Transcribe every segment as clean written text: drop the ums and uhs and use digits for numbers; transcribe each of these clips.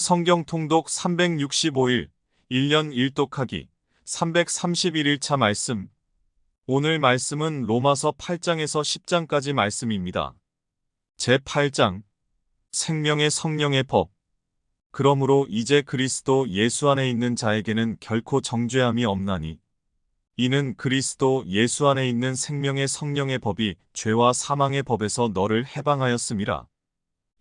성경 통독 365일, 1년 1독하기, 331일차 말씀. 오늘 말씀은 로마서 8장에서 10장까지 말씀입니다. 제8장, 생명의 성령의 법. 그러므로 이제 그리스도 예수 안에 있는 자에게는 결코 정죄함이 없나니, 이는 그리스도 예수 안에 있는 생명의 성령의 법이 죄와 사망의 법에서 너를 해방하였음이라.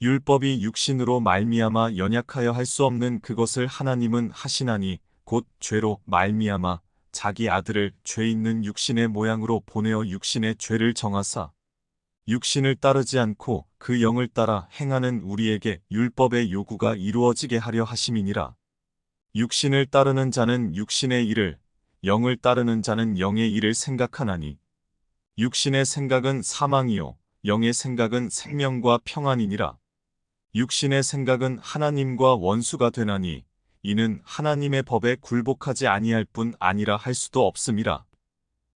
율법이 육신으로 말미암아 연약하여 할 수 없는 그것을 하나님은 하시나니 곧 죄로 말미암아 자기 아들을 죄 있는 육신의 모양으로 보내어 육신의 죄를 정하사 육신을 따르지 않고 그 영을 따라 행하는 우리에게 율법의 요구가 이루어지게 하려 하심이니라. 육신을 따르는 자는 육신의 일을, 영을 따르는 자는 영의 일을 생각하나니 육신의 생각은 사망이요 영의 생각은 생명과 평안이니라. 육신의 생각은 하나님과 원수가 되나니 이는 하나님의 법에 굴복하지 아니할 뿐 아니라 할 수도 없음이라.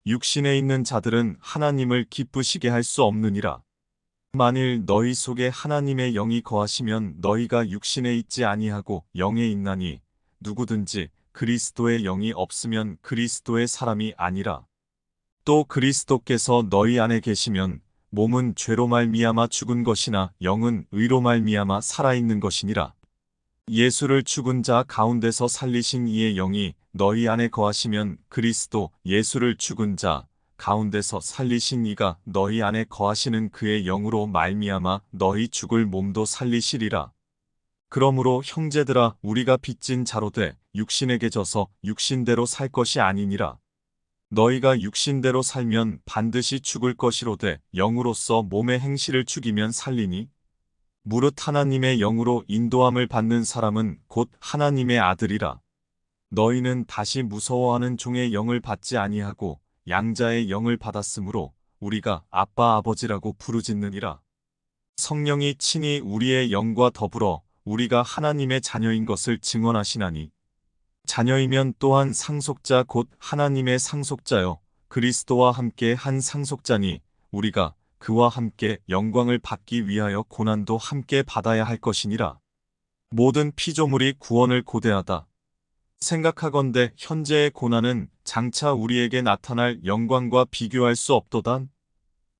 육신에 있는 자들은 하나님을 기쁘시게 할 수 없느니라. 만일 너희 속에 하나님의 영이 거하시면 너희가 육신에 있지 아니하고 영에 있나니 누구든지 그리스도의 영이 없으면 그리스도의 사람이 아니라. 또 그리스도께서 너희 안에 계시면 몸은 죄로 말미암아 죽은 것이나 영은 의로 말미암아 살아있는 것이니라. 예수를 죽은 자 가운데서 살리신 이의 영이 너희 안에 거하시면 그리스도 예수를 죽은 자 가운데서 살리신 이가 너희 안에 거하시는 그의 영으로 말미암아 너희 죽을 몸도 살리시리라. 그러므로 형제들아 우리가 빚진 자로 돼 육신에게 져서 육신대로 살 것이 아니니라. 너희가 육신대로 살면 반드시 죽을 것이로되 영으로서 몸의 행실을 죽이면 살리니 무릇 하나님의 영으로 인도함을 받는 사람은 곧 하나님의 아들이라. 너희는 다시 무서워하는 종의 영을 받지 아니하고 양자의 영을 받았으므로 우리가 아빠 아버지라고 부르짖느니라. 성령이 친히 우리의 영과 더불어 우리가 하나님의 자녀인 것을 증언하시나니 자녀이면 또한 상속자 곧 하나님의 상속자여 그리스도와 함께 한 상속자니 우리가 그와 함께 영광을 받기 위하여 고난도 함께 받아야 할 것이니라. 모든 피조물이 구원을 고대하다 생각하건대 현재의 고난은 장차 우리에게 나타날 영광과 비교할 수 없도다.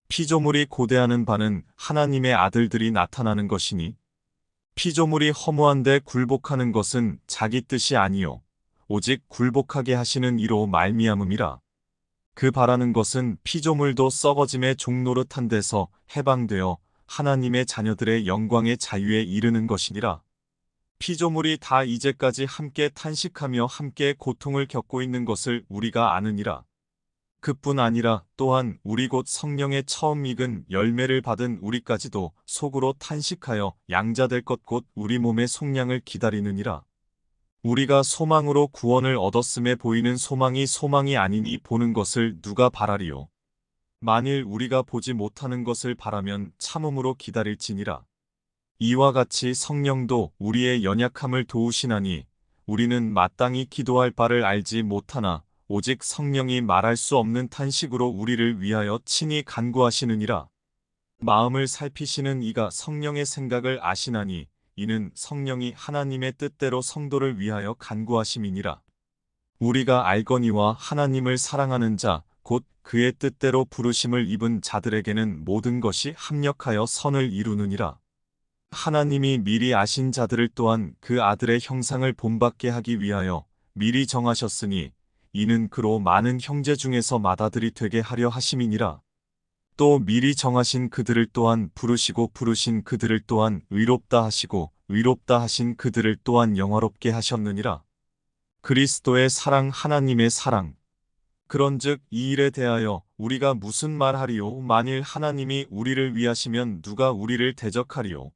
피조물이 고대하는 바는 하나님의 아들들이 나타나는 것이니 피조물이 허무한데 굴복하는 것은 자기 뜻이 아니요 오직 굴복하게 하시는 이로 말미암음이라. 그 바라는 것은 피조물도 썩어짐의 종노릇한 데서 해방되어 하나님의 자녀들의 영광의 자유에 이르는 것이니라. 피조물이 다 이제까지 함께 탄식하며 함께 고통을 겪고 있는 것을 우리가 아느니라. 그뿐 아니라 또한 우리 곧 성령의 처음 익은 열매를 받은 우리까지도 속으로 탄식하여 양자될 것 곧 우리 몸의 속량을 기다리느니라. 우리가 소망으로 구원을 얻었음에 보이는 소망이 소망이 아니니 보는 것을 누가 바라리요. 만일 우리가 보지 못하는 것을 바라면 참음으로 기다릴지니라. 이와 같이 성령도 우리의 연약함을 도우시나니 우리는 마땅히 기도할 바를 알지 못하나 오직 성령이 말할 수 없는 탄식으로 우리를 위하여 친히 간구하시느니라. 마음을 살피시는 이가 성령의 생각을 아시나니 이는 성령이 하나님의 뜻대로 성도를 위하여 간구하심이니라. 우리가 알거니와 하나님을 사랑하는 자, 곧 그의 뜻대로 부르심을 입은 자들에게는 모든 것이 합력하여 선을 이루느니라. 하나님이 미리 아신 자들을 또한 그 아들의 형상을 본받게 하기 위하여 미리 정하셨으니 이는 그로 많은 형제 중에서 맏아들이 되게 하려 하심이니라. 또 미리 정하신 그들을 또한 부르시고 부르신 그들을 또한 의롭다 하시고 의롭다 하신 그들을 또한 영화롭게 하셨느니라. 그리스도의 사랑 하나님의 사랑. 그런즉 이 일에 대하여 우리가 무슨 말하리요? 만일 하나님이 우리를 위하시면 누가 우리를 대적하리요?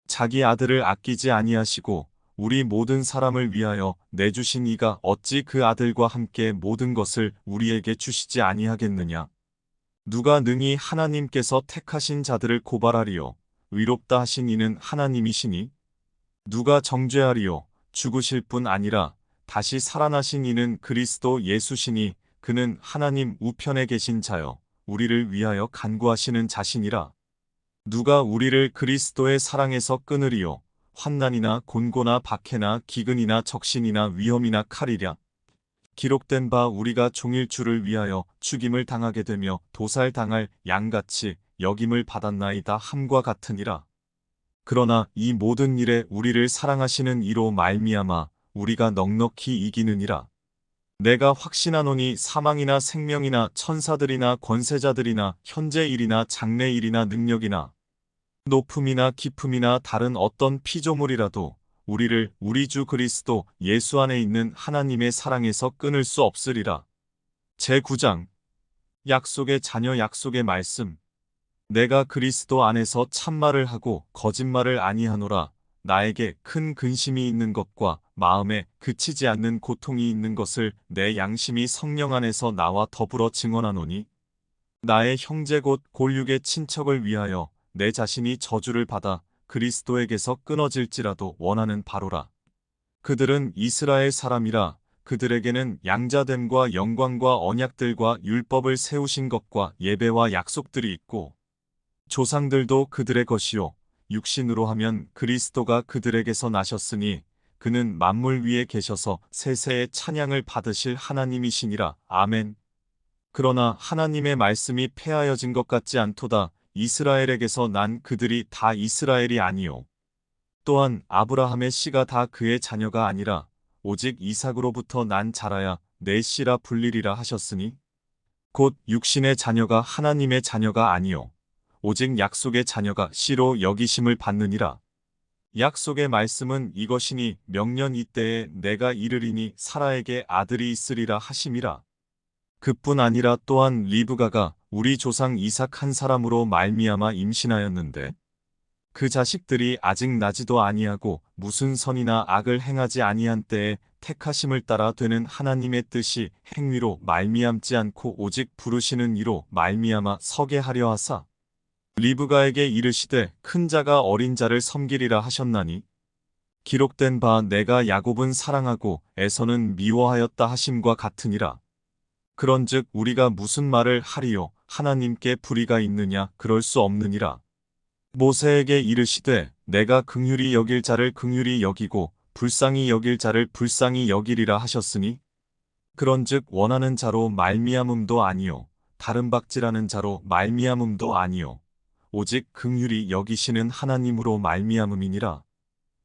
자기 아들을 아끼지 아니하시고 우리 모든 사람을 위하여 내주신 이가 어찌 그 아들과 함께 모든 것을 우리에게 주시지 아니하겠느냐? 누가 능히 하나님께서 택하신 자들을 고발하리요? 의롭다 하신 이는 하나님이시니? 누가 정죄하리요? 죽으실 뿐 아니라 다시 살아나신 이는 그리스도 예수시니 그는 하나님 우편에 계신 자여 우리를 위하여 간구하시는 자신이라. 누가 우리를 그리스도의 사랑에서 끊으리요? 환난이나 곤고나 박해나 기근이나 적신이나 위험이나 칼이랴. 기록된 바 우리가 종일 주를 위하여 죽임을 당하게 되며 도살당할 양같이 여김을 받았나이다 함과 같으니라. 그러나 이 모든 일에 우리를 사랑하시는 이로 말미암아 우리가 넉넉히 이기느니라. 내가 확신하노니 사망이나 생명이나 천사들이나 권세자들이나 현재 일이나 장래 일이나 능력이나 높음이나 깊음이나 다른 어떤 피조물이라도 우리를 우리 주 그리스도 예수 안에 있는 하나님의 사랑에서 끊을 수 없으리라. 제9장 약속의 자녀 약속의 말씀. 내가 그리스도 안에서 참말을 하고 거짓말을 아니하노라. 나에게 큰 근심이 있는 것과 마음에 그치지 않는 고통이 있는 것을 내 양심이 성령 안에서 나와 더불어 증언하노니 나의 형제 곧 골육의 친척을 위하여 내 자신이 저주를 받아 그리스도에게서 끊어질지라도 원하는 바로라. 그들은 이스라엘 사람이라. 그들에게는 양자됨과 영광과 언약들과 율법을 세우신 것과 예배와 약속들이 있고 조상들도 그들의 것이요 육신으로 하면 그리스도가 그들에게서 나셨으니 그는 만물 위에 계셔서 세세의 찬양을 받으실 하나님이시니라. 아멘. 그러나 하나님의 말씀이 폐하여진 것 같지 않도다. 이스라엘에게서 난 그들이 다 이스라엘이 아니요 또한 아브라함의 씨가 다 그의 자녀가 아니라 오직 이삭으로부터 난 자라야 내 씨라 불리리라 하셨으니 곧 육신의 자녀가 하나님의 자녀가 아니요 오직 약속의 자녀가 씨로 여기심을 받느니라. 약속의 말씀은 이것이니 명년 이때에 내가 이르리니 사라에게 아들이 있으리라 하심이라. 그뿐 아니라 또한 리브가가 우리 조상 이삭 한 사람으로 말미암아 임신하였는데 그 자식들이 아직 나지도 아니하고 무슨 선이나 악을 행하지 아니한 때에 택하심을 따라 되는 하나님의 뜻이 행위로 말미암지 않고 오직 부르시는 이로 말미암아 서게 하려 하사 리브가에게 이르시되 큰 자가 어린 자를 섬기리라 하셨나니 기록된 바 내가 야곱은 사랑하고 에서는 미워하였다 하심과 같으니라. 그런즉 우리가 무슨 말을 하리요 하나님께 불의가 있느냐 그럴 수 없느니라. 모세에게 이르시되 내가 긍휼히 여길 자를 긍휼히 여기고 불쌍히 여길 자를 불쌍히 여기리라 하셨으니 그런즉 원하는 자로 말미암음도 아니요 다른 박질하는 자로 말미암음도 아니요 오직 긍휼히 여기시는 하나님으로 말미암음이니라.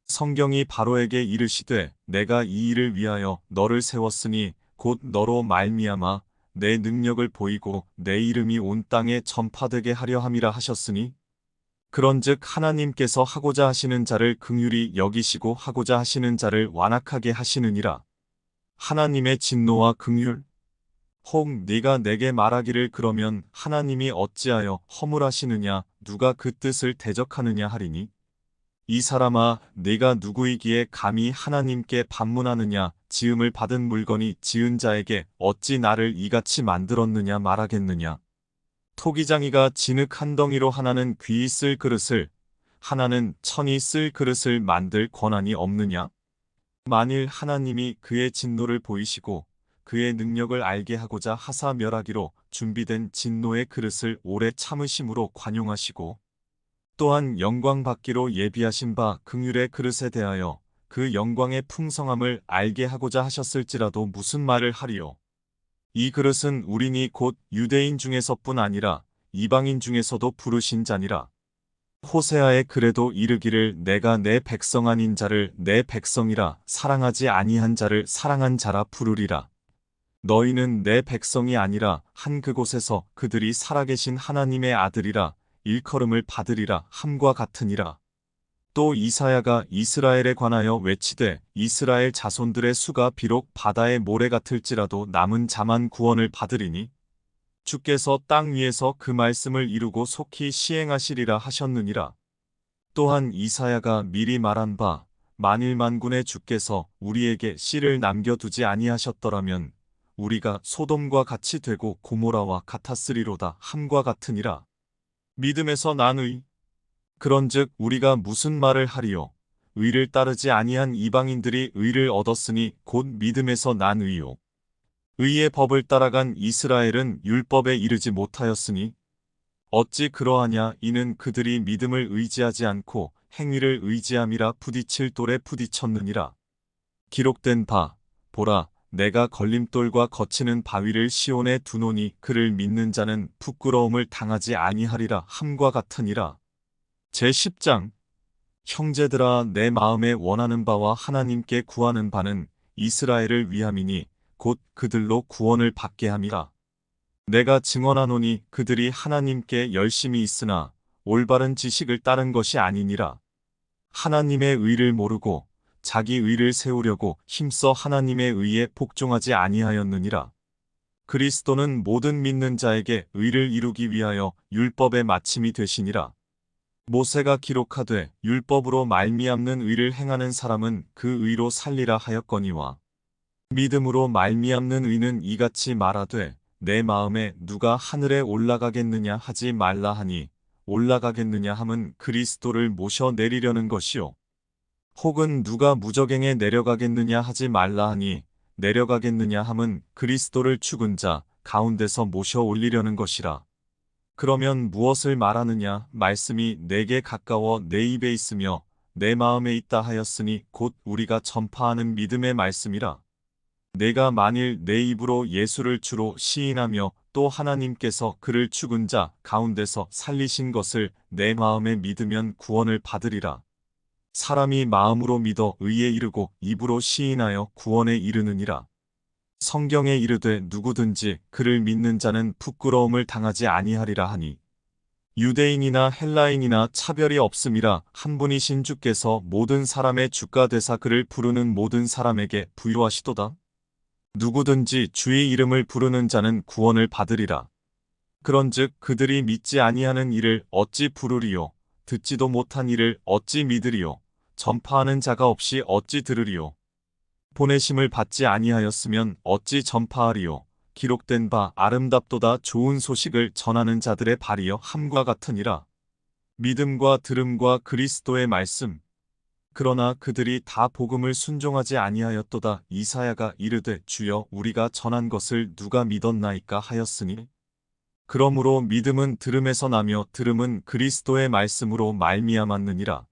성경이 바로에게 이르시되 내가 이 일을 위하여 너를 세웠으니 곧 너로 말미암아 내 능력을 보이고 내 이름이 온 땅에 전파되게 하려 함이라 하셨으니 그런즉 하나님께서 하고자 하시는 자를 긍휼히 여기시고 하고자 하시는 자를 완악하게 하시느니라. 하나님의 진노와 긍휼. 혹 네가 내게 말하기를 그러면 하나님이 어찌하여 허물하시느냐 누가 그 뜻을 대적하느냐 하리니 이 사람아 네가 누구이기에 감히 하나님께 반문하느냐 지음을 받은 물건이 지은 자에게 어찌 나를 이같이 만들었느냐 말하겠느냐. 토기장이가 진흙 한 덩이로 하나는 귀히 쓸 그릇을 하나는 천이 쓸 그릇을 만들 권한이 없느냐. 만일 하나님이 그의 진노를 보이시고 그의 능력을 알게 하고자 하사 멸하기로 준비된 진노의 그릇을 오래 참으심으로 관용하시고 또한 영광 받기로 예비하신 바 긍휼의 그릇에 대하여 그 영광의 풍성함을 알게 하고자 하셨을지라도 무슨 말을 하리요. 이 그릇은 우리니 곧 유대인 중에서뿐 아니라 이방인 중에서도 부르신 자니라. 호세아의 글에도 이르기를 내가 내 백성 아닌 자를 내 백성이라 사랑하지 아니한 자를 사랑한 자라 부르리라. 너희는 내 백성이 아니라 한 그곳에서 그들이 살아계신 하나님의 아들이라 일컬음을 받으리라 함과 같으니라. 또 이사야가 이스라엘에 관하여 외치되 이스라엘 자손들의 수가 비록 바다의 모래 같을지라도 남은 자만 구원을 받으리니 주께서 땅 위에서 그 말씀을 이루고 속히 시행하시리라 하셨느니라. 또한 이사야가 미리 말한 바 만일 만군의 주께서 우리에게 씨를 남겨두지 아니하셨더라면 우리가 소돔과 같이 되고 고모라와 같았으리로다 함과 같으니라. 믿음에서 난 의. 그런즉 우리가 무슨 말을 하리요. 의를 따르지 아니한 이방인들이 의를 얻었으니 곧 믿음에서 난 의요. 의의 법을 따라간 이스라엘은 율법에 이르지 못하였으니 어찌 그러하냐. 이는 그들이 믿음을 의지하지 않고 행위를 의지함이라 부딪힐 돌에 부딪혔느니라. 기록된 바 보라 내가 걸림돌과 거치는 바위를 시온에 두노니 그를 믿는 자는 부끄러움을 당하지 아니하리라 함과 같으니라. 제10장 형제들아 내 마음에 원하는 바와 하나님께 구하는 바는 이스라엘을 위함이니 곧 그들로 구원을 받게 함이라. 내가 증언하노니 그들이 하나님께 열심히 있으나 올바른 지식을 따른 것이 아니니라. 하나님의 의를 모르고 자기 의를 세우려고 힘써 하나님의 의에 복종하지 아니하였느니라. 그리스도는 모든 믿는 자에게 의를 이루기 위하여 율법의 마침이 되시니라. 모세가 기록하되 율법으로 말미암는 의를 행하는 사람은 그 의로 살리라 하였거니와 믿음으로 말미암는 의는 이같이 말하되 내 마음에 누가 하늘에 올라가겠느냐 하지 말라 하니 올라가겠느냐 함은 그리스도를 모셔 내리려는 것이요 혹은 누가 무저갱에 내려가겠느냐 하지 말라 하니 내려가겠느냐 함은 그리스도를 죽은 자 가운데서 모셔 올리려는 것이라. 그러면 무엇을 말하느냐 말씀이 내게 가까워 내 입에 있으며 내 마음에 있다 하였으니 곧 우리가 전파하는 믿음의 말씀이라. 내가 만일 내 입으로 예수를 주로 시인하며 또 하나님께서 그를 죽은 자 가운데서 살리신 것을 내 마음에 믿으면 구원을 받으리라. 사람이 마음으로 믿어 의에 이르고 입으로 시인하여 구원에 이르느니라. 성경에 이르되 누구든지 그를 믿는 자는 부끄러움을 당하지 아니하리라 하니 유대인이나 헬라인이나 차별이 없음이라 한 분이신 주께서 모든 사람의 주가 되사 그를 부르는 모든 사람에게 부유하시도다. 누구든지 주의 이름을 부르는 자는 구원을 받으리라. 그런즉 그들이 믿지 아니하는 이를 어찌 부르리요 듣지도 못한 이를 어찌 믿으리요 전파하는 자가 없이 어찌 들으리요 보내심을 받지 아니하였으면 어찌 전파하리요 기록된 바 아름답도다 좋은 소식을 전하는 자들의 발이여 함과 같으니라. 믿음과 들음과 그리스도의 말씀 그러나 그들이 다 복음을 순종하지 아니하였도다. 이사야가 이르되 주여 우리가 전한 것을 누가 믿었나이까 하였으니 그러므로 믿음은 들음에서 나며 들음은 그리스도의 말씀으로 말미암았느니라.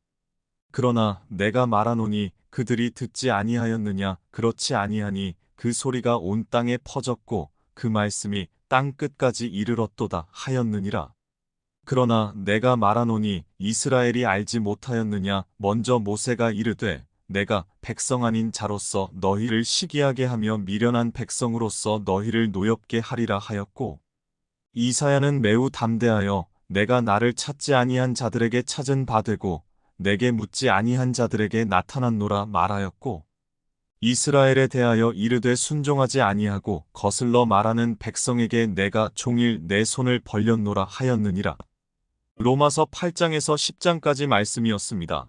그러나 내가 말하노니 그들이 듣지 아니하였느냐 그렇지 아니하니 그 소리가 온 땅에 퍼졌고 그 말씀이 땅 끝까지 이르렀도다 하였느니라. 그러나 내가 말하노니 이스라엘이 알지 못하였느냐 먼저 모세가 이르되 내가 백성 아닌 자로서 너희를 시기하게 하며 미련한 백성으로서 너희를 노엽게 하리라 하였고 이사야는 매우 담대하여 내가 나를 찾지 아니한 자들에게 찾은 바 되고 내게 묻지 아니한 자들에게 나타났노라 말하였고 이스라엘에 대하여 이르되 순종하지 아니하고 거슬러 말하는 백성에게 내가 종일 내 손을 벌렸노라 하였느니라. 로마서 8장에서 10장까지 말씀이었습니다.